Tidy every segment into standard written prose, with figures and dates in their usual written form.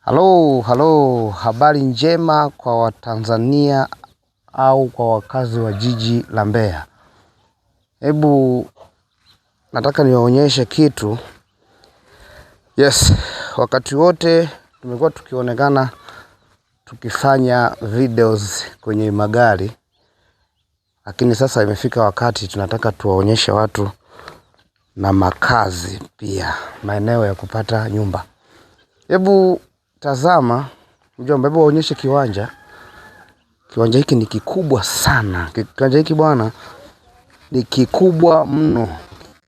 Halo, habari njema kwa Watanzania au kwa wakazi wa jiji la Mbeya. Hebu nataka niwaonyeshe kitu. Yes, wakati wote tumekuwa tukionekana tukifanya videos kwenye magari. Lakini sasa imefika wakati tunataka tuwaonyeshe watu na makazi pia, maeneo ya kupata nyumba. Hebu tazama, hebu waonyeshe kiwanja. Kiwanja hiki ni kikubwa sana. Kiwanja hiki bwana ni kikubwa mno.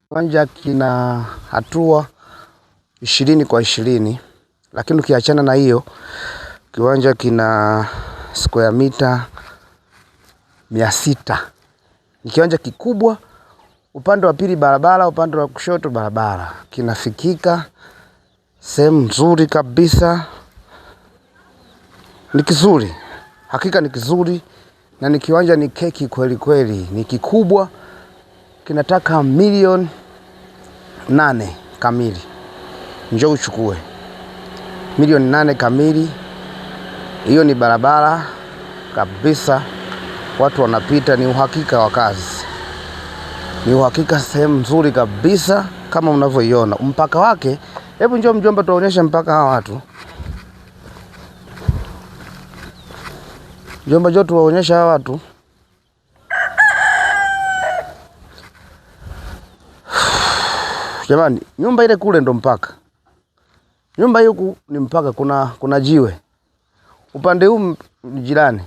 Kiwanja kina hatua 20 kwa 20. Lakini ukiachana na hiyo, kiwanja kina square mita 600. Ni kiwanja kikubwa. Upande wa pili barabara, upande wa kushoto barabara. Kinafikika, sehemu nzuri kabisa. Ni kizuri. Hakika ni kizuri. Na ni kiwanja ni keki kweli kweli. Ni kikubwa. Kinataka milioni 8 kamili. Njoo uchukue. Milioni 8 kamili. Hiyo ni barabara kabisa. Watu wanapita, ni uhakika wa kazi. Ni uhakika, sehemu nzuri kabisa kama mnavyoiona. Mpaka wake, hebu njoo mjomba tuwaonyeshe mpaka hawa watu. Mjomba njoo tuwaonyeshe hawa watu. Jamani, nyumba ile kule ndo mpaka. Nyumba huku ni mpaka, kuna jiwe. Upande huu jirani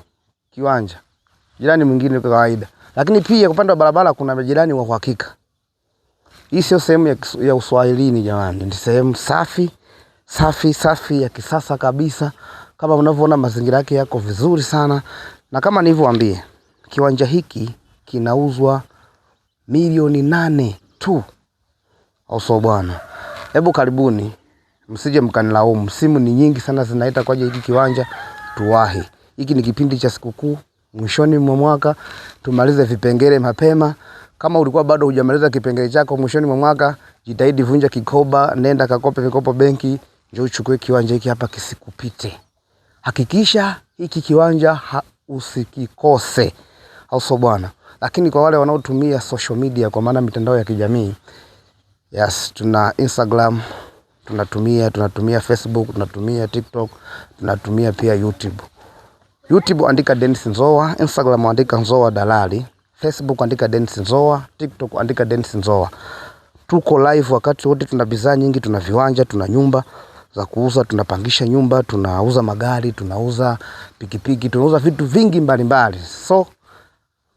kiwanja. Jirani mwingine kwa kawaida. Lakini pia upande wa barabara kuna jirani wa uhakika. Hii sio sehemu ya uswahilini jamani. Ni sehemu safi ya kisasa kabisa. Kama mnavyoona mazingira yake yako vizuri sana. Na kama nilivyowaambia, kiwanja hiki kinauzwa milioni 8 tu. Au sio bwana? Hebu karibuni. Msije mkanilaumu. Simu ni nyingi sana zinaita kwa ajili hiki kiwanja, tuwahi. Hiki ni kipindi cha sikukuu, mwishoni mwa mwaka, tumalize vipengele mapema. Kama ulikuwa bado hujamaliza kipengele chako mwishoni mwa mwaka, jitahidi vunja kikoba, nenda kakope vikopo benki, njoo uchukue kiwanja hiki hapa kisikupite. Hakikisha hiki kiwanja usikikose. Au sio bwana? Lakini kwa wale wanaotumia social media, kwa maana mitandao ya kijamii, yes, tuna Instagram, tunatumia Facebook, tunatumia TikTok, tunatumia pia YouTube. YouTube andika Dennis Nzoa, Instagram andika Nzoa Dalali, Facebook andika Dennis Nzoa, TikTok andika Dennis Nzoa. Tuko live wakati wote, tuna bidhaa nyingi, tuna viwanja, tuna nyumba za kuuza, tunapangisha nyumba, tunauza magari, tunauza pikipiki, tunauza vitu vingi mbalimbali. So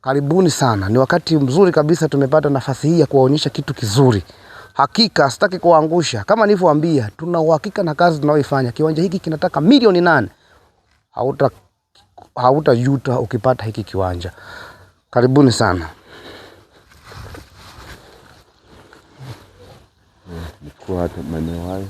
karibuni sana. Ni wakati mzuri kabisa tumepata nafasi hii ya kuwaonyesha kitu kizuri. Hakika sitaki kuangusha. Kama nilivyowaambia, tuna uhakika na kazi tunayoifanya. Kiwanja hiki kinataka milioni 8. Hautajuta ukipata hiki kiwanja. Karibuni sana. Mkuu hata maeneo hayo.